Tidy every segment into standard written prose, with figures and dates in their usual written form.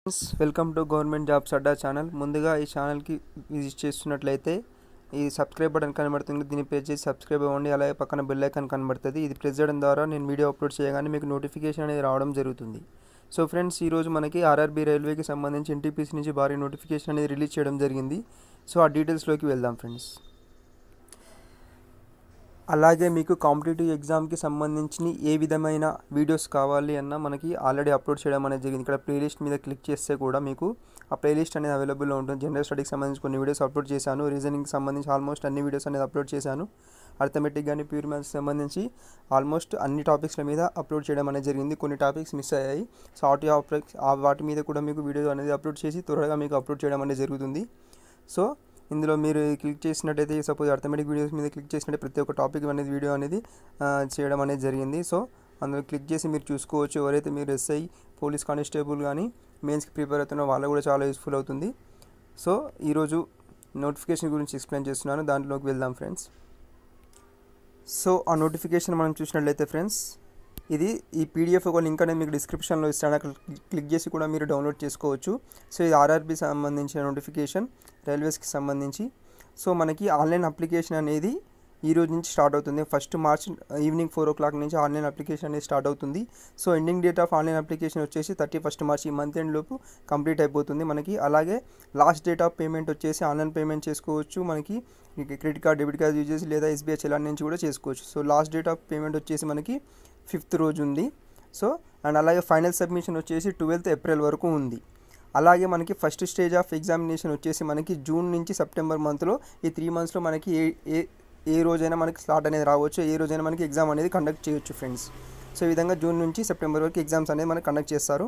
Welcome to government jobs Adda channel. ముందుగా ఈ ఛానల్కి విజిట్ చేస్తున్నట్లయితే ఈ సబ్స్క్రైబ్ బటన్ కనబడుతుంది, దీన్ని ప్రెస్ చేసి సబ్స్క్రైబ్ అవ్వండి. అలాగే పక్కన బెల్ ఐకాన్ కనబడుతుంది, ఇది ప్రెస్ చేయడం ద్వారా నేను వీడియో అప్లోడ్ చేయగానే మీకు నోటిఫికేషన్ అనేది రావడం జరుగుతుంది. సో ఫ్రెండ్స్, ఈరోజు మనకి ఆర్ఆర్బీ రైల్వేకి సంబంధించి ఎన్టీపీసీ నుంచి భారీ నోటిఫికేషన్ అనేది రిలీజ్ చేయడం జరిగింది. సో ఆ డీటెయిల్స్లోకి వెళ్దాం ఫ్రెండ్స్. అలాగే మీకు కాంపిటేటివ్ ఎగ్జామ్కి సంబంధించిన ఏ విధమైన వీడియోస్ కావాలి అన్నా మనకి ఆల్రెడీ అప్లోడ్ చేయడం అనేది జరిగింది. ఇక్కడ ప్లేలిస్ట్ మీద క్లిక్ చేస్తే కూడా మీకు ఆ ప్లేలిస్ట్ అనేది అవైలబుల్లో ఉంటుంది. జనరల్ స్టడీకి సంబంధించి కొన్ని వీడియోస్ అప్లోడ్ చేశాను, రీజనింగ్కి సంబంధించి ఆల్మోస్ట్ అన్ని వీడియోస్ అనేది అప్లోడ్ చేశాను. అర్థమెటిక్ కానీ ప్యూర్ మ్యాథ్స్కి సంబంధించి ఆల్మోస్ట్ అన్ని టాపిక్స్ల మీద అప్లోడ్ చేయడం అనేది జరిగింది. కొన్ని టాపిక్స్ మిస్ అయ్యాయి. సో వాటి మీద కూడా మీకు వీడియో అనేది అప్లోడ్ చేసి త్వరగా మీకు అప్లోడ్ చేయడం అనేది జరుగుతుంది. సో ఇందులో మీరు క్లిక్ చేసినట్టయితే, సపోజ్ అర్థమెటిక్ వీడియోస్ మీద క్లిక్ చేసినట్టే ప్రతి ఒక్క టాపిక్ అనేది వీడియో అనేది చేయడం అనేది జరిగింది. సో అందులో క్లిక్ చేసి మీరు చూసుకోవచ్చు. ఎవరైతే మీరు ఎస్ఐ, పోలీస్ కానిస్టేబుల్ కానీ మెయిన్స్కి ప్రిపేర్ అవుతున్న వాళ్ళకు కూడా చాలా యూస్ఫుల్ అవుతుంది. సో ఈరోజు నోటిఫికేషన్ గురించి ఎక్స్ప్లెయిన్ చేస్తున్నాను, దాంట్లోకి వెళ్దాం ఫ్రెండ్స్. సో ఆ నోటిఫికేషన్ మనం చూసినట్లయితే ఫ్రెండ్స్, ఇది ఈ పీడిఎఫ్ ఒక లింక్ అనేది మీకు డిస్క్రిప్షన్లో ఇస్తాను, అక్కడ క్లిక్ చేసి కూడా మీరు డౌన్లోడ్ చేసుకోవచ్చు. సో ఇది ఆర్ఆర్బీ సంబంధించిన నోటిఫికేషన్, రైల్వేస్కి సంబంధించి. సో మనకి ఆన్లైన్ అప్లికేషన్ అనేది ఈ రోజు నుంచి స్టార్ట్ అవుతుంది. 1 మార్చ్ ఈవినింగ్ 4 o'clock నుంచి ఆన్లైన్ అప్లికేషన్ అనేది స్టార్ట్ అవుతుంది. So ending date of online application వచ్చేసి 31 మార్చ్, ఈ మంత్ ఎండ్ లోపు కంప్లీట్ అయిపోతుంది మనకి. అలాగే లాస్ట్ డేట్ ఆఫ్ పేమెంట్ వచ్చేసి ఆన్లైన్ పేమెంట్ చేసుకోవచ్చు మనకి, credit card, debit card use చేసి లేదా ఎస్బీఐ చలాన్ నుంచి కూడా చేసుకోవచ్చు. So last date of payment వచ్చేసి మనకి 5th రోజు ఉంది. సో అండ్ అలాగే ఫైనల్ సబ్మిషన్ వచ్చేసి 12th ఏప్రిల్ వరకు ఉంది. అలాగే మనకి ఫస్ట్ స్టేజ్ ఆఫ్ ఎగ్జామినేషన్ వచ్చేసి మనకి జూన్ నుంచి సెప్టెంబర్ మంత్లో, ఈ 3 monthsలో మనకి ఏ రోజైనా మనకి స్లాట్ అనేది రావచ్చు, ఏ రోజైనా మనకి ఎగ్జామ్ అనేది కండక్ట్ చేయొచ్చు ఫ్రెండ్స్. సో ఈ విధంగా జూన్ నుంచి సెప్టెంబర్ వరకు ఎగ్జామ్స్ అనేది మనకి కండక్ట్ చేస్తారు.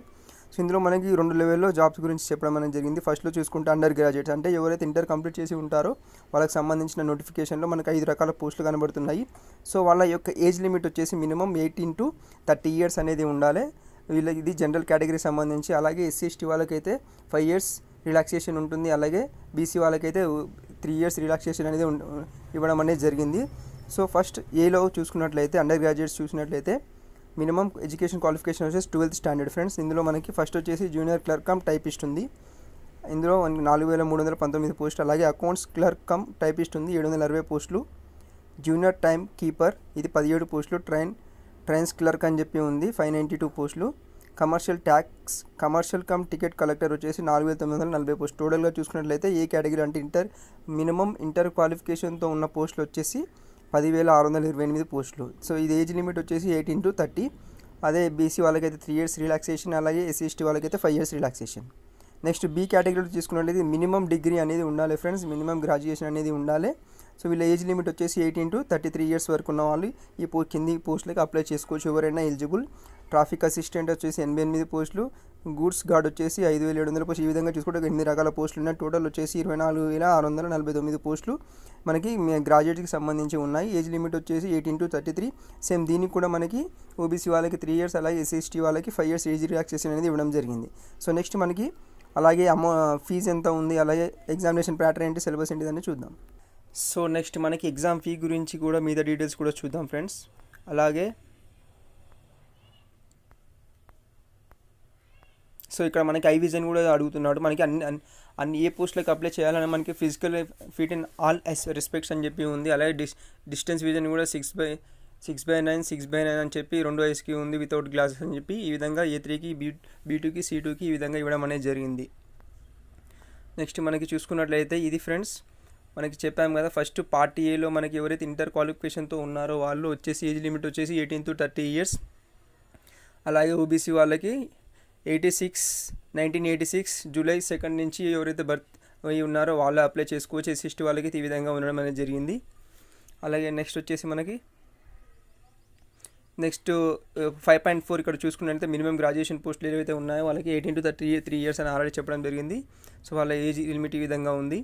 సో ఇందులో మనకి 2 లెవెల్లో జాబ్స్ గురించి చెప్పడం అనేది జరిగింది. ఫస్ట్లో చూసుకుంటే అండర్ గ్రాడ్యుయేట్స్, అంటే ఎవరైతే ఇంటర్ కంప్లీట్ చేసి ఉంటారో వాళ్ళకి సంబంధించిన నోటిఫికేషన్లో మనకి 5 రకాల పోస్టులు కనబడుతున్నాయి. సో వాళ్ళ యొక్క ఏజ్ లిమిట్ వచ్చేసి మినిమం 18 to 30 years అనేది ఉండాలి. వీళ్ళకి ఇది జనరల్ కేటగిరీ సంబంధించి. అలాగే ఎస్సీ ఎస్టీ వాళ్ళకైతే 5 years రిలాక్సేషన్ ఉంటుంది. అలాగే బీసీ వాళ్ళకైతే 3 years రిలాక్సేషన్ అనేది ఇవ్వడం అనేది జరిగింది. సో ఫస్ట్ ఏలో చూసుకున్నట్లయితే, అండర్ గ్రాడ్యుయేట్స్ చూసినట్లయితే మినిమం ఎడ్యుకేషన్ క్వాలిఫికేషన్ వచ్చేసి 12th standard ఫ్రెండ్స్. ఇందులో మనకి ఫస్ట్ వచ్చేసి జూనియర్ క్లర్క్ కమ్ టైపిస్ట్ ఉంది. ఇందులో 4319 పోస్టులు. అలాగే అకౌంట్స్ క్లర్క్ కమ్ టైపిస్ట్ ఉంది, 760 పోస్టులు. జూనియర్ టైమ్ కీపర్ ఇది 17 పోస్టులు. ట్రైన్స్ క్లర్క్ అని చెప్పి ఉంది, 592 పోస్టులు. కమర్షియల్ కమ్ టికెట్ కలెక్టర్ వచ్చేసి 4940 పోస్టులు. టోటల్గా చూసుకున్నట్లయితే ఏ కేటగిరీ అంటే మినిమం ఇంటర్ క్వాలిఫికేషన్తో ఉన్న పోస్టులు వచ్చేసి 10,628 పోస్టులు. సో ఇది ఏజ్ లిమిట్ వచ్చేసి 18 to 30. అదే బీసీ వాళ్ళకైతే 3 years రిలాక్సేషన్, అలాగే ఎస్సీ ఎస్టీ వాళ్ళకైతే 5 years రిలాక్సేషన్. నెక్స్ట్ బి కేటగిరీలో చూసుకున్నట్లయితే మినిమం డిగ్రీ అనేది ఉండాలి ఫ్రెండ్స్, మినిమం గ్రాడ్యుయేషన్ అనేది ఉండాలి. సో వీళ్ళ ఏజ్ లిమిట్ వచ్చేసి 18 to 33 years వరకు ఉన్న వాళ్ళు ఈ కింది పోస్టులకి అప్లై చేసుకోవచ్చు, ఎవరైనా ఎలిజిబుల్. ట్రాఫిక్ అసిస్టెంట్ వచ్చేసి 88 పోస్టులు. గూడ్స్ గార్డ్ వచ్చేసి 5,700 పోస్టులు. ఈ విధంగా చూసుకుంటే 8 రకాల పోస్టులు ఉన్నాయి. టోటల్ వచ్చేసి 24,649 పోస్టులు మనకి గ్రాడ్యుయేట్కి సంబంధించి ఉన్నాయి. ఏజ్ లిమిట్ వచ్చేసి 18 to 33. సేమ్ దీనికి కూడా మనకి ఓబీసీ వాళ్ళకి 3 years, అలాగే ఎస్సీ ఎస్టీ వాళ్ళకి 5 years ఏజ్ రిలాక్సేషన్ అనేది ఇవ్వడం జరిగింది. సో నెక్స్ట్ మనకి అలాగే ఫీజు ఎంత ఉంది, అలాగే ఎగ్జామినేషన్ ప్యాటర్న్ ఏంటి, సిలబస్ ఏంటి అని చూద్దాం. సో నెక్స్ట్ మనకి ఎగ్జామ్ ఫీ గురించి కూడా మీద డీటెయిల్స్ కూడా చూద్దాం ఫ్రెండ్స్. అలాగే సో ఇక్కడ మనకి ఐవిజన్ కూడా అడుగుతున్నాడు. మనకి అన్ని ఏ పోస్టులకు అప్లై చేయాలని మనకి physical fit in all respects అని చెప్పి ఉంది. అలాగే డిస్టెన్స్ విజన్ కూడా 6/9 6/9 అని చెప్పి 2 eyesకి ఉంది, వితౌట్ గ్లాసెస్ అని చెప్పి. ఈ విధంగా A3కి, B2కి, C2కి ఈ విధంగా ఇవ్వడం అనేది జరిగింది. నెక్స్ట్ మనకి చూసుకున్నట్లయితే ఇది ఫ్రెండ్స్ మనకి చెప్పాము కదా, ఫస్ట్ పార్ట్ ఏలో మనకి ఎవరైతే ఇంటర్ క్వాలిఫికేషన్తో ఉన్నారో వాళ్ళు వచ్చేసి ఏజ్ లిమిట్ వచ్చేసి 18 to 30 years. అలాగే ఓబీసీ వాళ్ళకి 1986 July 2nd నుంచి ఎవరైతే బర్త్ అయ్యి ఉన్నారో వాళ్ళు అప్లై చేసుకోవచ్చు. ఎస్సీ వాళ్ళకి ఈ విధంగా ఉండడం అనేది జరిగింది. అలాగే నెక్స్ట్ వచ్చేసి మనకి 5.4 ఇక్కడ చూసుకున్నట్లయితే మినిమం గ్రాడ్యుయేషన్ పోస్టులు ఏవైతే ఉన్నాయో వాళ్ళకి 18 to 33 years అని ఆల్రెడీ చెప్పడం జరిగింది. సో వాళ్ళ ఏజ్ లిమిట్ ఈ విధంగా ఉంది.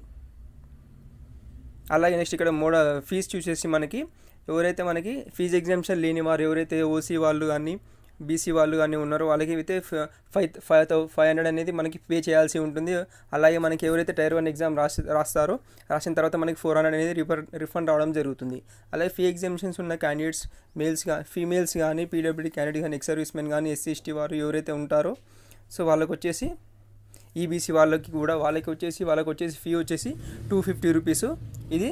అలాగే నెక్స్ట్ ఇక్కడ ఫీజు చూసేసి మనకి ఎవరైతే మనకి ఫీజు ఎగ్జామ్షన్ లేని వారు, ఎవరైతే ఓసీ వాళ్ళు కానీ బీసీ వాళ్ళు కానీ ఉన్నారో వాళ్ళకి అయితే 500 అనేది మనకి పే చేయాల్సి ఉంటుంది. అలాగే మనకి ఎవరైతే Tier 1 ఎగ్జామ్ రాస్తారో రాసిన తర్వాత మనకి 400 అనేది రిఫండ్ రావడం జరుగుతుంది. అలాగే ఫీ ఎగ్జామ్షన్స్ ఉన్న క్యాండిడేట్స్ ఫీమేల్స్ కానీ, పీడబ్ల్యూడీ క్యాండిడేట్ కానీ, ఎక్స్ సర్వీస్ మెన్ కానీ, ఎస్సీ ఎస్టీ వారు ఎవరైతే ఉంటారో సో వాళ్ళకి వచ్చేసి ఈబీసీ వాళ్ళకి వచ్చేసి ఫీ వచ్చేసి 250 రూపీస్. ఇది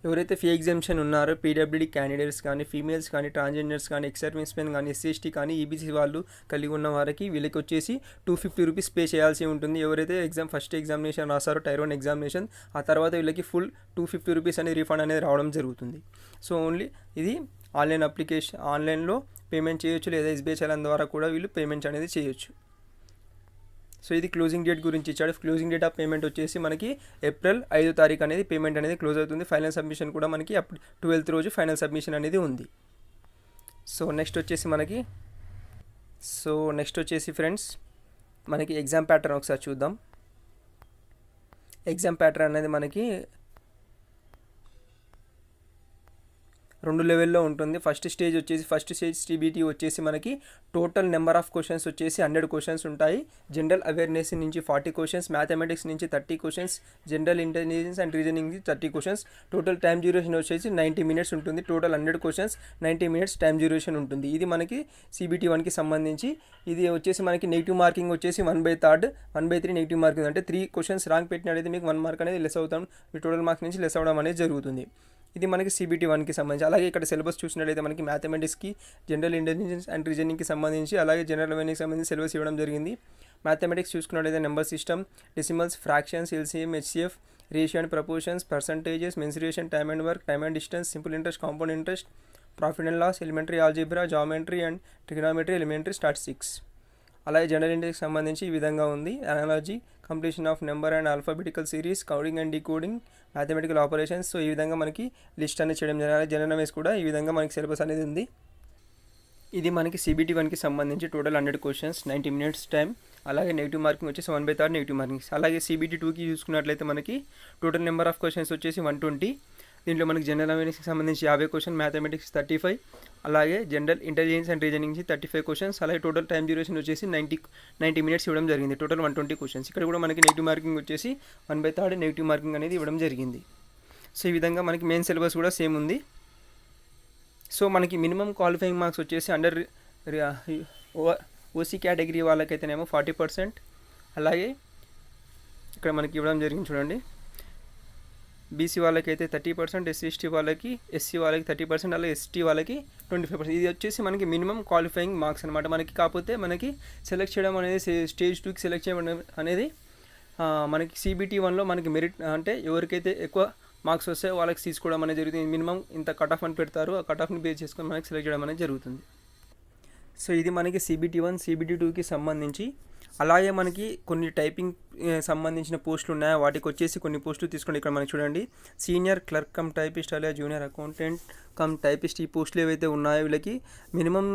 ఎవరైతే ఫీ ఎగ్జామ్షన్ ఉన్నారో పీడబ్ల్యూడీ క్యాండిడేట్స్ కానీ, ఫీమేల్స్ కానీ, ట్రాన్స్జెండర్స్ కానీ, ఎక్స్ సర్వీస్ మెన్ కానీ, SC/ST కానీ, ఈబీసీ వాళ్ళు కలిగి ఉన్న వారికి వీళ్ళకి వచ్చేసి 250 రూపీస్ పే చేయాల్సి ఉంటుంది. ఎవరైతే ఫస్ట్ ఎగ్జామినేషన్ రాస్తారో టైర్ 1 ఎగ్జామినేషన్, ఆ తర్వాత వీళ్ళకి ఫుల్ 250 రూపీస్ అనేది రీఫండ్ అనేది రావడం జరుగుతుంది. సో ఓన్లీ ఇది ఆన్లైన్లో పేమెంట్ చేయొచ్చు, లేదా SBI చలాన్ ద్వారా కూడా వీళ్ళు పేమెంట్స్ అనేది చేయొచ్చు. సో ఇది క్లోజింగ్ డేట్ గురించి ఇచ్చాడు. క్లోజింగ్ డేట్ ఆఫ్ పేమెంట్ వచ్చేసి మనకి ఏప్రిల్ 5వ తారీఖు అనేది పేమెంట్ అనేది క్లోజ్ అవుతుంది. ఫైనల్ సబ్మిషన్ కూడా మనకి 12th రోజు ఫైనల్ సబ్మిషన్ అనేది ఉంది. సో నెక్స్ట్ వచ్చేసి ఫ్రెండ్స్ మనకి ఎగ్జామ్ ప్యాటర్న్ ఒకసారి చూద్దాం. ఎగ్జామ్ ప్యాటర్న్ అనేది మనకి 2 లెవెల్లో ఉంటుంది. ఫస్ట్ స్టేజ్ CBT వచ్చేసి మనకి టోటల్ నెంబర్ ఆఫ్ క్వశ్చన్స్ వచ్చేసి 100 క్వశ్చన్స్ ఉంటాయి. జనరల్ అవేర్నెస్ నుంచి 40 క్వశ్చన్స్, మ్యాథమెటిక్స్ నుంచి 30 questions, general intelligence and reasoning నుంచి 30 క్వశ్చన్స్. టోటల్ టైం డ్యూరేషన్ వచ్చేసి 90 minutes ఉంటుంది. Total 100 questions, 90 minutes time duration ఉంటుంది. ఇది మనకి CBT 1కి సంబంధించి. ఇది వచ్చేసి మనకి నెగిటివ్ మార్కింగ్ వచ్చేసి 1/3, 1/3 నెగిటివ్ మార్కింగ్. అంటే 3 క్వశ్చన్స్ రాంగ్ పెట్టినట్టయితే మీకు 1 మార్క్ అనేది లెస్ అవుతాం, మీ టోటల్ మార్క్స్ నుంచి లెస్ అవ్వడం అనేది జరుగుతుంది. ఇది మనకి CBT 1కి సంబంధించి. అలాగే ఇక్కడ సిలబస్ చూసినట్లయితే మనకి మ్యాథమెటిక్స్కి, జనరల్ ఇంటెలిజెన్స్ అండ్ రీజనింగ్కి సంబంధించి, అలాగే జనరల్ అవేర్నెస్కి సంబంధించి సిలబస్ ఇవ్వడం జరిగింది. మ్యాథమెటిక్స్ చూసుకున్నట్లయితే number system, decimals, fractions, LCM, HCF, ratio and proportions, percentages, mensuration, time and work, time and distance, simple interest, compound interest, profit and loss, elementary algebra, geometry and trigonometry, elementary statistics. అలాగే general ఇంటెలిజెన్స్కి సంబంధించి ఈ విధంగా ఉంది. Analogy, completion of number and alphabetical series, coding and decoding, mathematical operations. So ఈ విధంగా మనకి list అనేది చేయడం జరిగింది. జనరల్ అవేర్నెస్ కూడా ఈ విధంగా మనకి సిలబస్ అనేది ఉంది. ఇది మనకి CBT 1కి సంబంధించి టోటల్ 100 క్వశ్చన్స్, 90 minutes టైం. అలాగే నెగిటివ్ మార్కింగ్ వచ్చేసి 1/3 నెగిటివ్ మార్కింగ్స్. అలాగే CBT 2కి చూసుకున్నట్లయితే మనకి టోటల్ నెంబర్ ఆఫ్ క్వశ్చన్స్ వచ్చేసి 120. దీంట్లో మనకి జనరల్ అవేర్నెస్కి సంబంధించి 50 క్వశ్చన్, మ్యాథమెటిక్స్ 35, అలాగే జనరల్ ఇంటెలిజెన్స్ అండ్ రీజనింగ్ నుంచి 35 క్వశ్చన్స్. అలాగే టోటల్ టైం డ్యూరేషన్ వచ్చేసి 90 minutes ఇవ్వడం జరిగింది. Total 120 questions. ఇక్కడ కూడా మనకి నెగిటివ్ మార్కింగ్ వచ్చేసి 1/3 నెగిటివ్ మార్కింగ్ అనేది ఇవ్వడం జరిగింది. సో ఈ విధంగా మనకి మెయిన్ సిలబస్ కూడా సేమ్ ఉంది. సో మనకి మినిమం క్వాలిఫైయింగ్ మార్క్స్ వచ్చేసి అండర్ OC కేటగిరీ వాళ్ళకైతేనేమో 40%. అలాగే ఇక్కడ మనకి ఇవ్వడం జరిగింది చూడండి. BC వాళ్ళకైతే 30%, SC/ST వాళ్ళకి 30%, అలాగే ST వాళ్ళకి 25%. ఇది వచ్చేసి మనకి మినిమం క్వాలిఫైయింగ్ మార్క్స్ అనమాట. మనకి కాకపోతే మనకి సెలెక్ట్ చేయడం అనేది స్టేజ్ 2కి సెలెక్ట్ చేయడం అనేది మనకి CBT 1లో మనకి మెరిట్ అంటే ఎవరికైతే ఎక్కువ మార్క్స్ వస్తాయో వాళ్ళకి తీసుకోవడం అనేది జరుగుతుంది. మినిమం ఇంత కట్ ఆఫ్ అని పెడతారు, ఆ కట్ ఆఫ్ని బేస్ చేసుకొని మనకి సెలెక్ట్ చేయడం అనేది జరుగుతుంది. సో ఇది మనకి CBT 1, CBT 2కి సంబంధించి. అలాగే మనకి కొన్ని టైపింగ్ సంబంధించిన పోస్టులు ఉన్నాయి. వాటికి వచ్చేసి కొన్ని పోస్టులు తీసుకోండి. ఇక్కడ మనకి చూడండి, సీనియర్ క్లర్క్ కమ్ టైపిస్ట్, అలాగే జూనియర్ అకౌంటెంట్ కమ్ టైపిస్ట్. ఈ పోస్టులు ఏవైతే ఉన్నాయో వీళ్ళకి మినిమం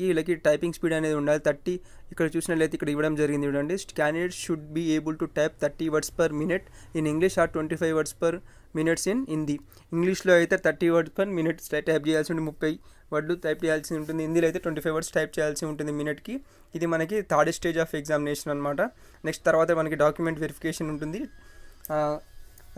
వీళ్ళకి టైపింగ్ స్పీడ్ అనేది ఉండాలి 30. ఇక్కడ చూసినట్లయితే ఇక్కడ ఇవ్వడం జరిగింది చూడండి. Candidate should be able to type 30 words per minute in English or 25 words per minute in Hindi. ఇంగ్లీష్లో అయితే 30 words per minute టైప్ చేయాల్సి ఉంటుంది, 30 words టైప్ చేయాల్సి ఉంటుంది. హిందీలో అయితే 25 words టైప్ చేయాల్సి ఉంటుంది మినిట్కి. ఇది మనకి 3rd స్టేజ్ ఆఫ్ ఎగ్జామినేషన్ అనమాట. నెక్స్ట్ తర్వాత మనకి డాక్యుమెంట్ వెరిఫికేషన్ ఉంటుంది.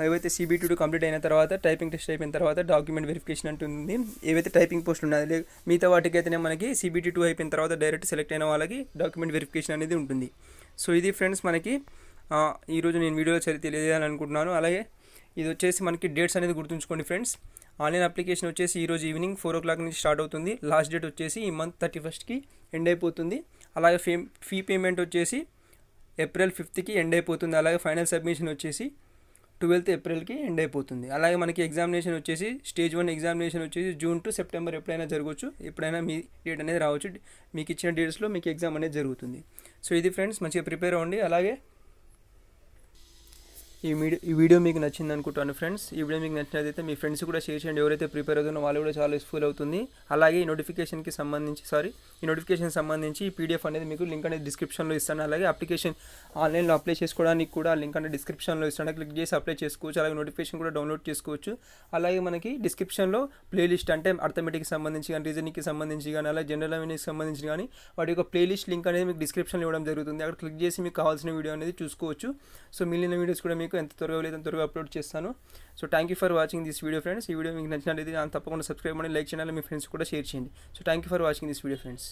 ఏవైతే CBT 2 కంప్లీట్ అయిన తర్వాత, టైపింగ్ టెస్ట్ అయిపోయిన తర్వాత డాక్యుమెంట్ వెరిఫికేషన్ ఉంటుంది. ఏవైతే టైపింగ్ పోస్ట్ ఉన్నాయి మిగతా వాటికైతేనే మనకి CBT 2 అయిపోయిన తర్వాత డైరెక్ట్ సెలెక్ట్ అయిన వాళ్ళకి డాక్యుమెంట్ వెరిఫికేషన్ అనేది ఉంటుంది. సో ఇది ఫ్రెండ్స్ మనకి ఈరోజు నేను వీడియోలో తెలియజేయాలనుకుంటున్నాను. అలాగే ఇది వచ్చేసి మనకి డేట్స్ అనేది గుర్తుంచుకోండి ఫ్రెండ్స్. ఆన్లైన్ అప్లికేషన్ వచ్చేసి ఈరోజు ఈవినింగ్ 4 o'clock నుంచి స్టార్ట్ అవుతుంది. లాస్ట్ డేట్ వచ్చేసి ఈ మంత్ 31st ఎండ్ అయిపోతుంది. అలాగే ఫీ పేమెంట్ వచ్చేసి ఏప్రిల్ 5th ఎండ్ అయిపోతుంది. అలాగే ఫైనల్ సబ్మిషన్ వచ్చేసి 12th ఏప్రిల్కి ఎండ్ అయిపోతుంది. అలాగే మనకి ఎగ్జామినేషన్ వచ్చేసి స్టేజ్ 1 ఎగ్జామినేషన్ వచ్చేసి జూన్ టు సెప్టెంబర్ ఎప్పుడైనా జరగవచ్చు, ఎప్పుడైనా మీ డేట్ అనేది రావచ్చు. మీకు ఇచ్చిన డేట్స్లో మీకు ఎగ్జామ్ అనేది జరుగుతుంది. సో ఇది ఫ్రెండ్స్, మంచిగా ప్రిపేర్ అవ్వండి. అలాగే ఈ వీడియో మీకు నచ్చింది అనుకుంటాను ఫ్రెండ్స్. ఈ వీడియో మీకు నచ్చినట్లయితే మీ ఫ్రెండ్స్ కూడా షేర్ చేయండి. ఎవరైతే ప్రిపేర్ అవుతున్నా వాళ్ళు కూడా చాలా యూస్ఫుల్ అవుతుంది. అలాగే ఈ నోటిఫికేషన్ సంబంధించి ఈ PDF అనేది మీకు లింక్ అనేది డిస్క్రిప్షన్లో ఇస్తాను. అలాగే అప్లికేషన్ ఆన్లైన్లో అప్లై చేసుకోవడానికి కూడా లింక్ అనేది డిస్క్రిప్షన్లో ఇస్తాను. క్లిక్ చేసి అప్లై చేసుకోవచ్చు. అలాగే నోటిఫికేషన్ కూడా డౌన్లోడ్ చేసుకోవచ్చు. అలాగే మనకి డిస్క్రిప్షన్లో ప్లేలిస్ట్ అంటే అర్థమెటిక్కి సంబంధించి కానీ, రీజనింగ్కి సంబంధించి కానీ, అలాగే జనరల్ అవేర్నెస్కి సంబంధించి కానీ వాటి యొక్క ప్లేలిస్ట్ లింక్ అనేది మీకు డిస్క్రిప్షన్లో ఇవ్వడం జరుగుతుంది. అక్కడ క్లిక్ చేసి మీకు కావాల్సిన వీడియో అనేది చూసుకోవచ్చు. సో మిగిలిన వీడియోస్ కూడా మీకు ఎంత త్వరగా లేదు అంత త్వరగా అప్లోడ్ చేస్తాను. So thank you for watching this video friends. ఈ వీడియో మీకు నచ్చినట్లయితే తప్పకుండా సబ్స్క్రైబ్ చేయండి, లైక్ చేయండి, మీ ఫ్రెండ్స్ కూడా షేర్ చేయండి. So thank you for watching this video friends.